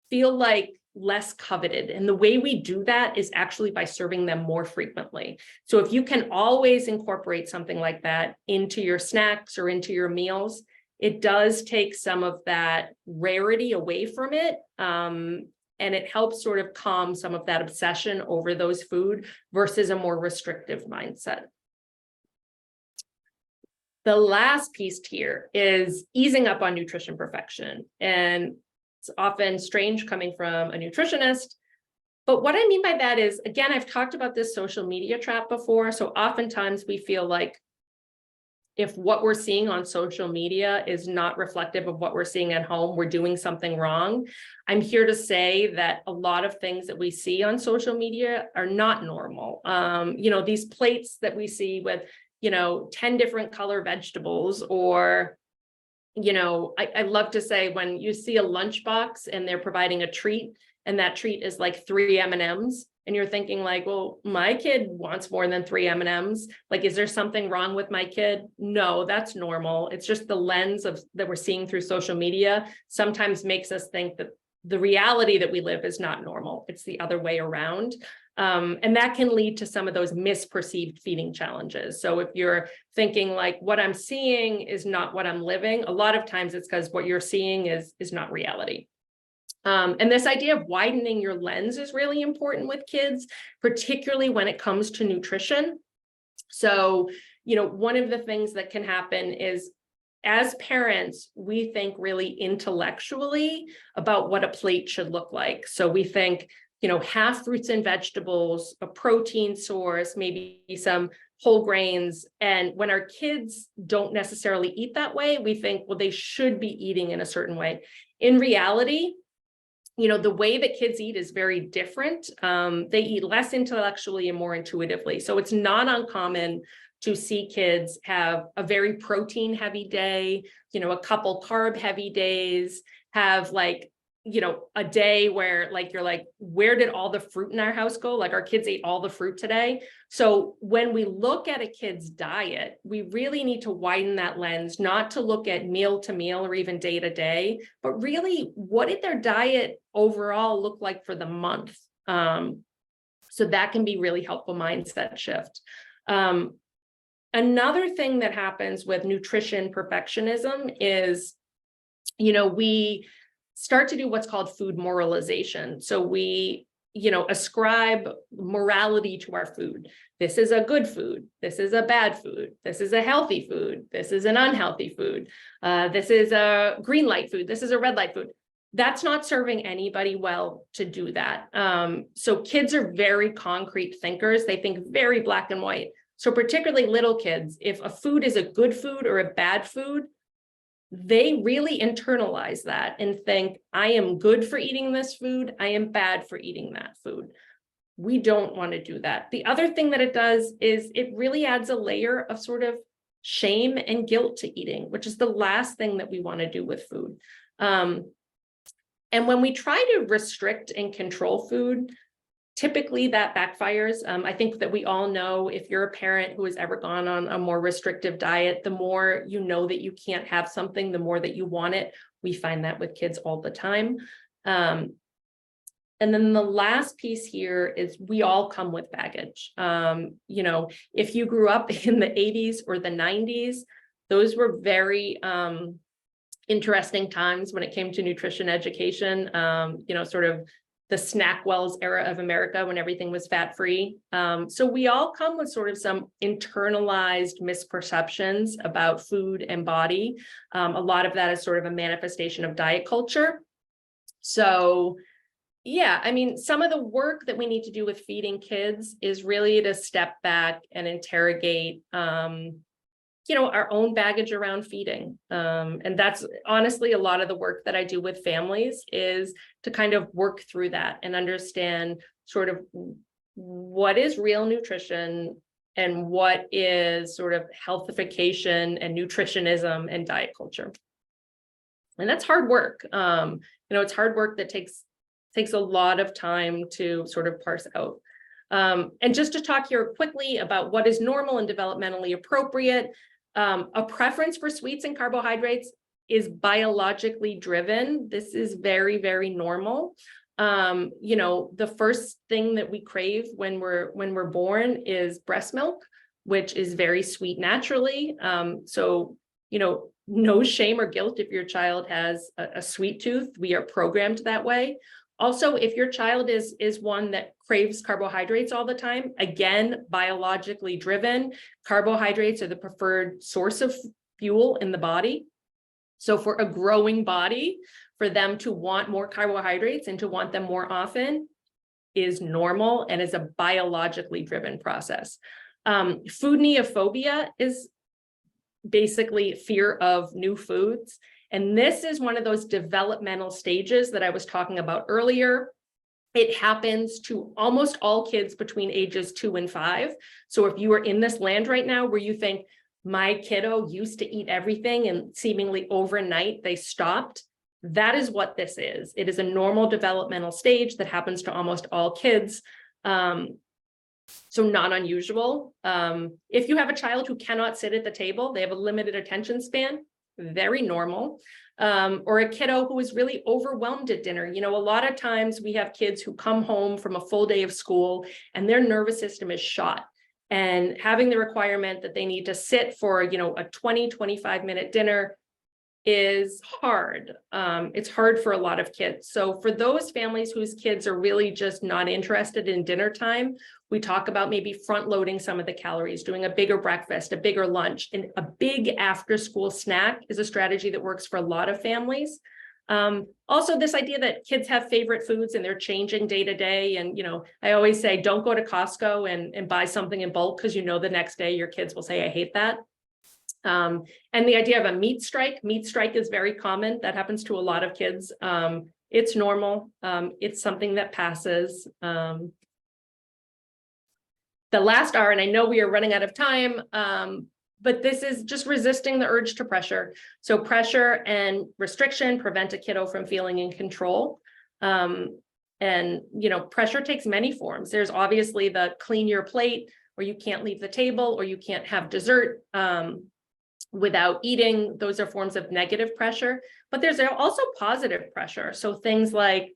feel like less coveted. And the way we do that is actually by serving them more frequently. So if you can always incorporate something like that into your snacks or into your meals, it does take some of that rarity away from it. And it helps sort of calm some of that obsession over those food versus a more restrictive mindset. The last piece here is easing up on nutrition perfection. And it's often strange coming from a nutritionist, but what I mean by that is, again, I've talked about this social media trap before. So oftentimes we feel like if what we're seeing on social media is not reflective of what we're seeing at home, we're doing something wrong. I'm here to say that a lot of things that we see on social media are not normal. These plates that we see with, 10 different color vegetables, or I love to say when you see a lunchbox and they're providing a treat, and that treat is like 3 M&Ms, and you're thinking like, well, my kid wants more than 3 M&Ms. Like, is there something wrong with my kid? No, that's normal. It's just the lens that we're seeing through social media sometimes makes us think that the reality that we live is not normal. It's the other way around. And that can lead to some of those misperceived feeding challenges. So if you're thinking like, what I'm seeing is not what I'm living, a lot of times it's because what you're seeing is not reality. And this idea of widening your lens is really important with kids, particularly when it comes to nutrition. So, one of the things that can happen is, as parents, we think really intellectually about what a plate should look like. So we think, half fruits and vegetables, a protein source, maybe some whole grains. And when our kids don't necessarily eat that way, we think, well, they should be eating in a certain way. In reality, the way that kids eat is very different. They eat less intellectually and more intuitively. So it's not uncommon to see kids have a very protein heavy day, a couple carb heavy days, have like, a day where like, you're like, where did all the fruit in our house go? Like, our kids ate all the fruit today. So when we look at a kid's diet, we really need to widen that lens, not to look at meal to meal or even day to day, but really, what did their diet overall look like for the month? So that can be really helpful mindset shift. Another thing that happens with nutrition perfectionism is, we start to do what's called food moralization. So we, ascribe morality to our food. This is a good food. This is a bad food. This is a healthy food. This is an unhealthy food. This is a green light food. This is a red light food. That's not serving anybody well to do that. So kids are very concrete thinkers. They think very black and white. So particularly little kids, if a food is a good food or a bad food, they really internalize that and think, I am good for eating this food. I am bad for eating that food. We don't want to do that. The other thing that it does is it really adds a layer of sort of shame and guilt to eating, which is the last thing that we want to do with food. And when we try to restrict and control food, typically that backfires. I think that we all know, if you're a parent who has ever gone on a more restrictive diet, the more you know that you can't have something, the more that you want it. We find that with kids all the time. And then the last piece here is we all come with baggage. If you grew up in the 80s or the 90s, those were very interesting times when it came to nutrition education, sort of the Snackwells era of America when everything was fat-free. So we all come with sort of some internalized misperceptions about food and body. A lot of that is sort of a manifestation of diet culture. So yeah, I mean, some of the work that we need to do with feeding kids is really to step back and interrogate our own baggage around feeding. And that's honestly a lot of the work that I do with families, is to kind of work through that and understand sort of what is real nutrition and what is sort of healthification and nutritionism and diet culture. And that's hard work. It's hard work that takes a lot of time to sort of parse out. And just to talk here quickly about what is normal and developmentally appropriate. A preference for sweets and carbohydrates is biologically driven. This is very, very normal. The first thing that we crave when we're born is breast milk, which is very sweet naturally. So no shame or guilt if your child has a sweet tooth. We are programmed that way. Also, if your child is one that craves carbohydrates all the time, again, biologically driven, carbohydrates are the preferred source of fuel in the body. So for a growing body, for them to want more carbohydrates and to want them more often is normal and is a biologically driven process. Food neophobia is basically fear of new foods. And this is one of those developmental stages that I was talking about earlier. It happens to almost all kids between ages 2 and 5. So if you are in this land right now where you think, my kiddo used to eat everything and seemingly overnight they stopped, that is what this is. It is a normal developmental stage that happens to almost all kids. So not unusual. If you have a child who cannot sit at the table, they have a limited attention span, very normal. Or a kiddo who is really overwhelmed at dinner. A lot of times we have kids who come home from a full day of school and their nervous system is shot. And having the requirement that they need to sit for, a 20-25-minute dinner is hard. It's hard for a lot of kids. So for those families whose kids are really just not interested in dinner time, we talk about maybe front loading some of the calories, doing a bigger breakfast, a bigger lunch, and a big after school snack is a strategy that works for a lot of families. Also, this idea that kids have favorite foods and they're changing day to day. And, I always say, don't go to Costco and buy something in bulk because the next day your kids will say, I hate that. And the idea of a meat strike is very common. That happens to a lot of kids. It's normal. It's something that passes. The last R, and I know we are running out of time, but this is just resisting the urge to pressure. So pressure and restriction prevent a kiddo from feeling in control. And pressure takes many forms. There's obviously the clean your plate, or you can't leave the table, or you can't have dessert without eating. Those are forms of negative pressure, but there's also positive pressure. So things like,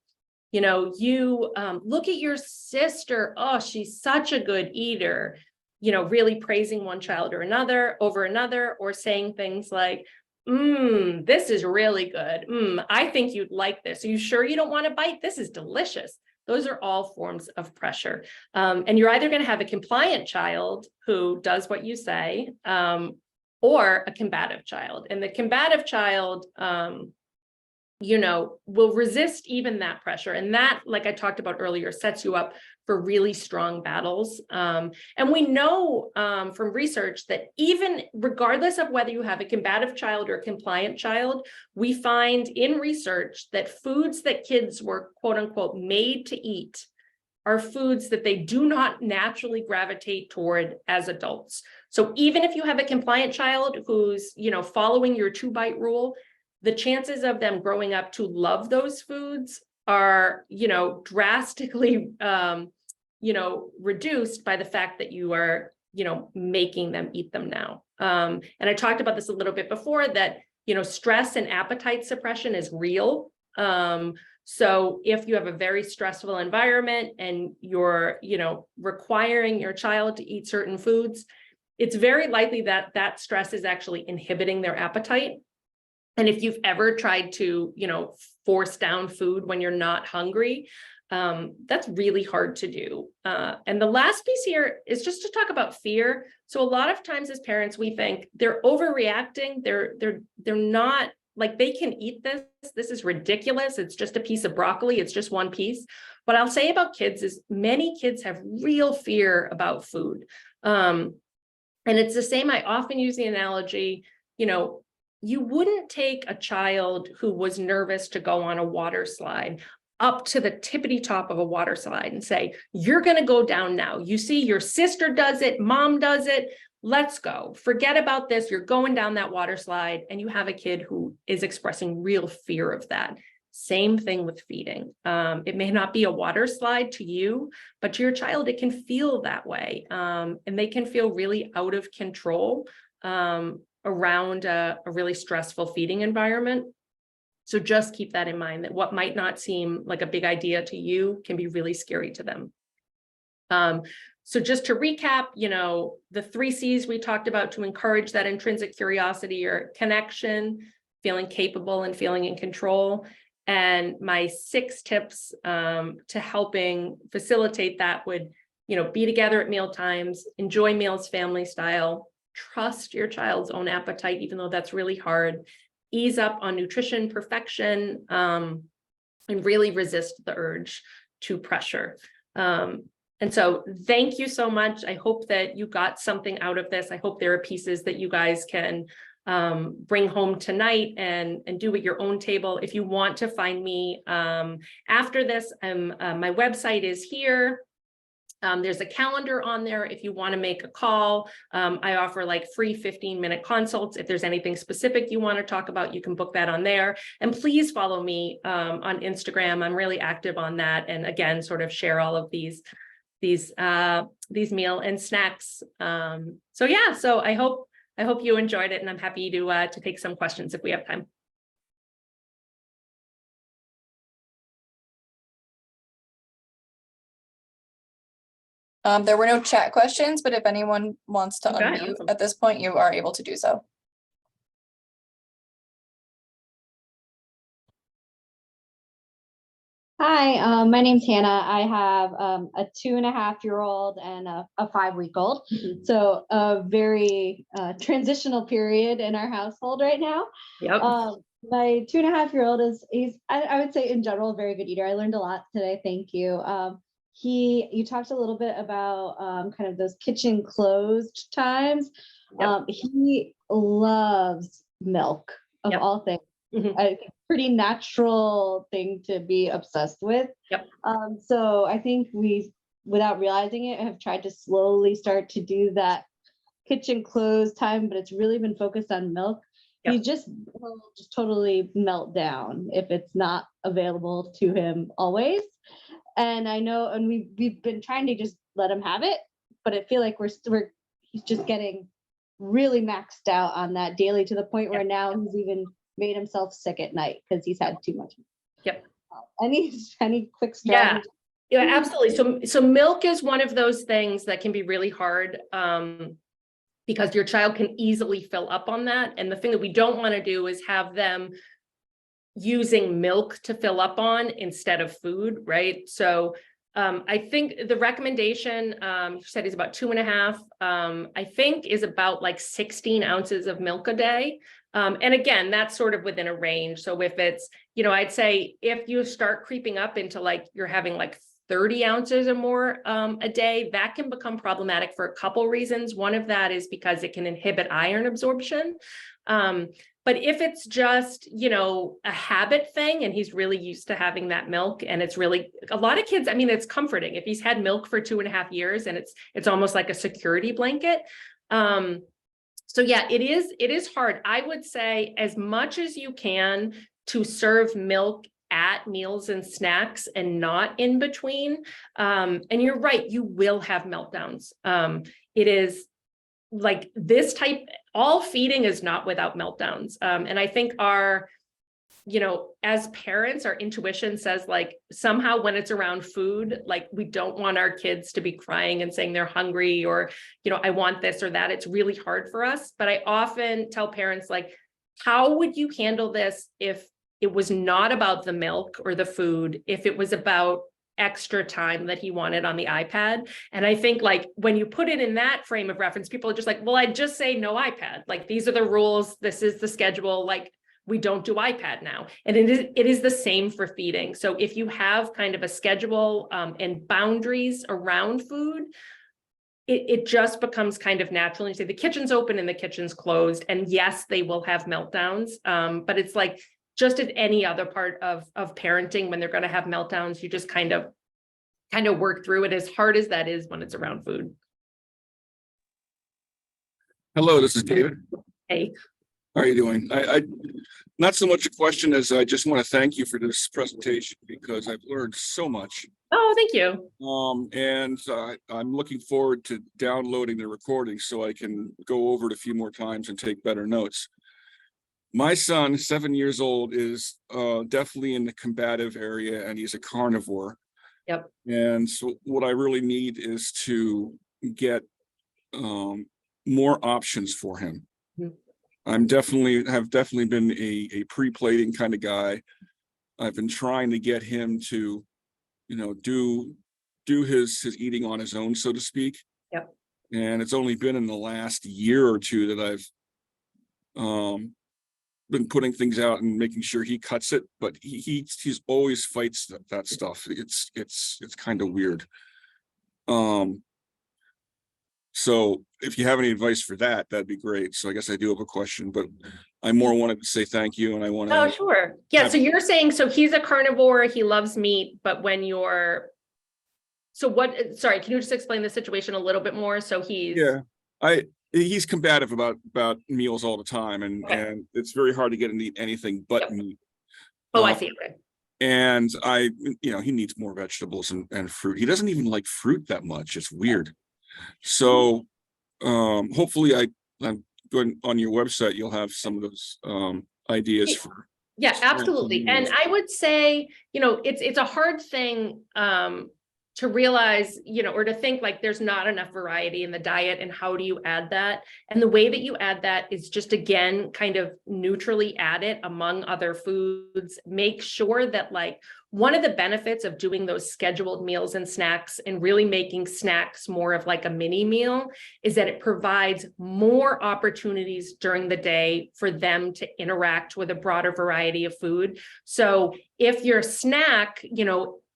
you look at your sister. Oh, she's such a good eater, really praising one child or another over another, or saying things like, this is really good. I think you'd like this. Are you sure you don't want to bite? This is delicious. Those are all forms of pressure. And you're either going to have a compliant child who does what you say, or a combative child. And the combative child, will resist even that pressure. And that, like I talked about earlier, sets you up for really strong battles. And we know from research that even regardless of whether you have a combative child or a compliant child, we find in research that foods that kids were quote unquote made to eat are foods that they do not naturally gravitate toward as adults. So even if you have a compliant child who's, following your 2-bite rule, the chances of them growing up to love those foods are, drastically, reduced by the fact that you are, making them eat them now. And I talked about this a little bit before that, stress and appetite suppression is real. So if you have a very stressful environment and you're, requiring your child to eat certain foods, it's very likely that that stress is actually inhibiting their appetite. And if you've ever tried to, force down food when you're not hungry, that's really hard to do. And the last piece here is just to talk about fear. So a lot of times as parents, we think they're overreacting. They're not, like, they can eat this. This is ridiculous. It's just a piece of broccoli. It's just one piece. What I'll say about kids is many kids have real fear about food. And it's the same. I often use the analogy, you wouldn't take a child who was nervous to go on a water slide up to the tippity top of a water slide and say, you're going to go down now. You see, your sister does it, mom does it. Let's go. Forget about this. You're going down that water slide. And you have a kid who is expressing real fear of that. Same thing with feeding. It may not be a water slide to you, but to your child, it can feel that way. And they can feel really out of control around a really stressful feeding environment. So just keep that in mind, that what might not seem like a big idea to you can be really scary to them. So just to recap, the 3 C's we talked about to encourage that intrinsic curiosity or connection, feeling capable and feeling in control. And my 6 tips to helping facilitate that would, be together at meal times, enjoy meals family style, trust your child's own appetite, even though that's really hard, ease up on nutrition perfection, and really resist the urge to pressure. And so thank you so much. I hope that you got something out of this. I hope there are pieces that you guys can bring home tonight and do at your own table. If you want to find me after this, my website is here. There's a calendar on there if you want to make a call. I offer like free 15-minute consults. If there's anything specific you want to talk about, you can book that on there. And please follow me on Instagram. I'm really active on that. And again, sort of share all of these meal and snacks. So yeah, so I hope you enjoyed it, and I'm happy to take some questions if we have time. There were no chat questions, but if anyone wants to unmute at this point, you are able to do so. Hi, my name's Hannah. I have a 2.5-year-old and a 5-week-old. Mm-hmm. So a very transitional period in our household right now. Yep. My 2.5-year-old he's I would say in general a very good eater. I learned a lot today. Thank you. You talked a little bit about kind of those kitchen closed times. Yep. He loves milk of Yep. all things. Mm-hmm. I think pretty natural thing to be obsessed with. Yep. So I think we, without realizing it, have tried to slowly start to do that kitchen close time, but it's really been focused on milk. Yep. He'll just totally melt down if it's not available to him always. And I know, and we've been trying to just let him have it, but I feel like he's just getting really maxed out on that daily, to the point where now he's even made himself sick at night because he's had too much. Yep. Any quick strategy? Yeah, absolutely. So milk is one of those things that can be really hard because your child can easily fill up on that. And the thing that we don't want to do is have them using milk to fill up on instead of food, right? So I think the recommendation, you said is about 2.5, I think is about like 16 ounces of milk a day. And again, that's sort of within a range. So if it's, I'd say if you start creeping up into like, you're having like 30 ounces or more a day, that can become problematic for a couple reasons. One of that is because it can inhibit iron absorption. But if it's just, a habit thing and he's really used to having that milk, and it's really, a lot of kids, I mean, it's comforting if he's had milk for 2.5 years and it's almost like a security blanket. So yeah, it is hard. I would say as much as you can to serve milk at meals and snacks and not in between. And you're right, you will have meltdowns. It is like this type, all feeding is not without meltdowns. And I think as parents, our intuition says like somehow when it's around food, like we don't want our kids to be crying and saying they're hungry or, I want this or that. It's really hard for us. But I often tell parents like, how would you handle this if it was not about the milk or the food, if it was about extra time that he wanted on the iPad? And I think like when you put it in that frame of reference, people are just like, well, I'd just say no iPad. Like, these are the rules. This is the schedule. Like, we don't do iPad now. And it is the same for feeding. So if you have kind of a schedule and boundaries around food, it just becomes kind of natural. And you say the kitchen's open and the kitchen's closed. And yes, they will have meltdowns. But it's like, just as any other part of parenting, when they're going to have meltdowns, you just kind of work through it, as hard as that is when it's around food. Hello, this is David. Hey. How are you doing? I not so much a question as I just want to thank you for this presentation, because I've learned so much. Oh, thank you. And I'm looking forward to downloading the recording so I can go over it a few more times and take better notes. My son, 7 years old, is definitely in the combative area, and he's a carnivore. Yep. And so what I really need is to get more options for him. Mhm. Have definitely been a pre-plating kind of guy. I've been trying to get him to, do his eating on his own, so to speak. Yep. And it's only been in the last year or two that I've been putting things out and making sure he cuts it, but he's always fights that stuff. It's kind of weird. So if you have any advice for that, that'd be great. So I guess I do have a question, but I more wanted to say thank you, and I want to. Oh, sure. Yeah. So you're saying, so he's a carnivore, he loves meat, but when you're, sorry, can you just explain the situation a little bit more? So he's combative about meals all the time, and it's very hard to get him to eat anything but meat. Oh, I see. Okay. And he needs more vegetables and fruit. He doesn't even like fruit that much. It's weird. So hopefully I'm going on your website, you'll have some of those ideas for. Yeah, absolutely. And I would say, it's a hard thing to realize, or to think like there's not enough variety in the diet, and how do you add that? And the way that you add that is just, again, kind of neutrally add it among other foods. Make sure that, like, one of the benefits of doing those scheduled meals and snacks, and really making snacks more of like a mini meal, is that it provides more opportunities during the day for them to interact with a broader variety of food. So if your snack,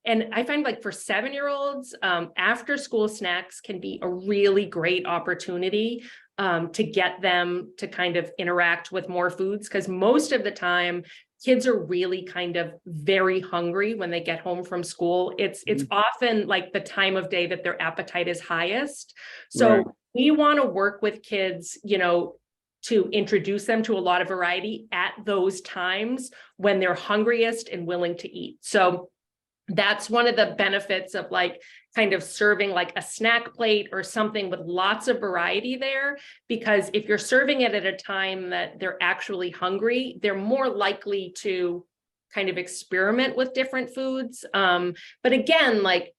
and I find, like, for 7-year-olds, after school snacks can be a really great opportunity to get them to kind of interact with more foods, because most of the time kids are really kind of very hungry when they get home from school. It's often like the time of day that their appetite is highest. So we want to work with kids, to introduce them to a lot of variety at those times when they're hungriest and willing to eat. So that's one of the benefits of, like, kind of serving like a snack plate or something with lots of variety there, because if you're serving it at a time that they're actually hungry, they're more likely to kind of experiment with different foods. But again, like,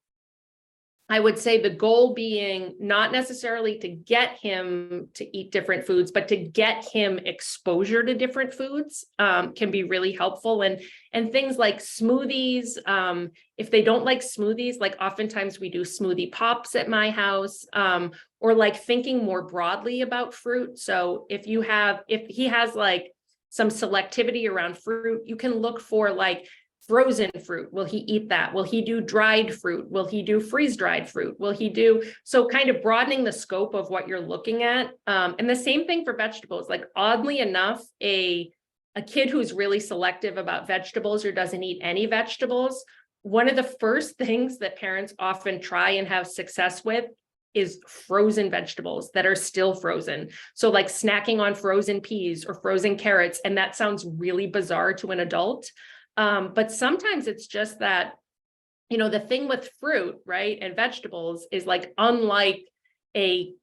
I would say the goal being not necessarily to get him to eat different foods, but to get him exposure to different foods can be really helpful. And things like smoothies, if they don't like smoothies, like, oftentimes we do smoothie pops at my house, or like thinking more broadly about fruit. So if he has like some selectivity around fruit, you can look for like frozen fruit. Will he eat that? Will he do dried fruit? Will he do freeze-dried fruit? So kind of broadening the scope of what you're looking at. And the same thing for vegetables. Like, oddly enough, a kid who's really selective about vegetables or doesn't eat any vegetables, one of the first things that parents often try and have success with is frozen vegetables that are still frozen. So like snacking on frozen peas or frozen carrots. And that sounds really bizarre to an adult. But sometimes it's just that, the thing with fruit, right, and vegetables is, like, unlike a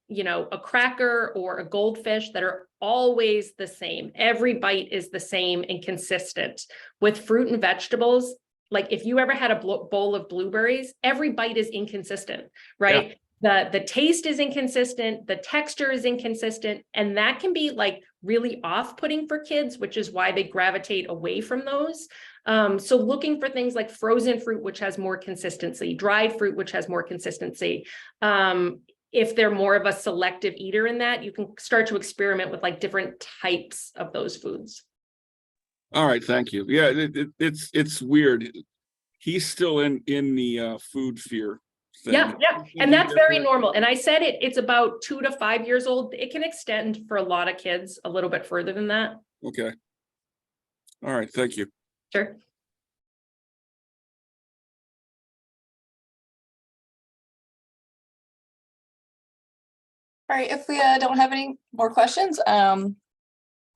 cracker or a goldfish that are always the same. Every bite is the same and consistent. With fruit and vegetables, like, if you ever had a bowl of blueberries, every bite is inconsistent, right? The taste is inconsistent, the texture is inconsistent, and that can be like really off-putting for kids, which is why they gravitate away from those. So looking for things like frozen fruit, which has more consistency, dried fruit, which has more consistency. If they're more of a selective eater in that, you can start to experiment with like different types of those foods. All right, thank you. Yeah, it's weird. He's still in the food fear thing. Yeah, and that's very normal. And I said it's about 2 to 5 years old. It can extend for a lot of kids a little bit further than that. Okay. All right, thank you. Sure. All right, if we don't have any more questions,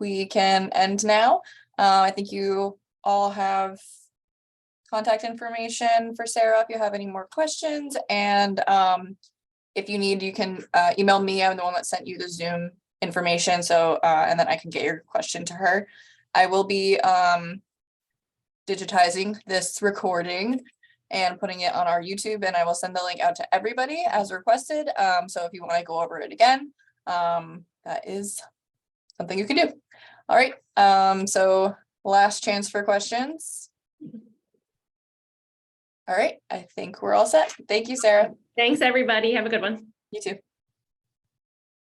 we can end now. I think you all have contact information for Sarah if you have any more questions. And if you need, you can email me. I'm the one that sent you the Zoom information. So, and then I can get your question to her. I will be digitizing this recording and putting it on our YouTube, and I will send the link out to everybody as requested. So if you want to go over it again, that is something you can do. All right, so last chance for questions. All right, I think we're all set. Thank you, Sarah. Thanks, everybody. Have a good one. You too.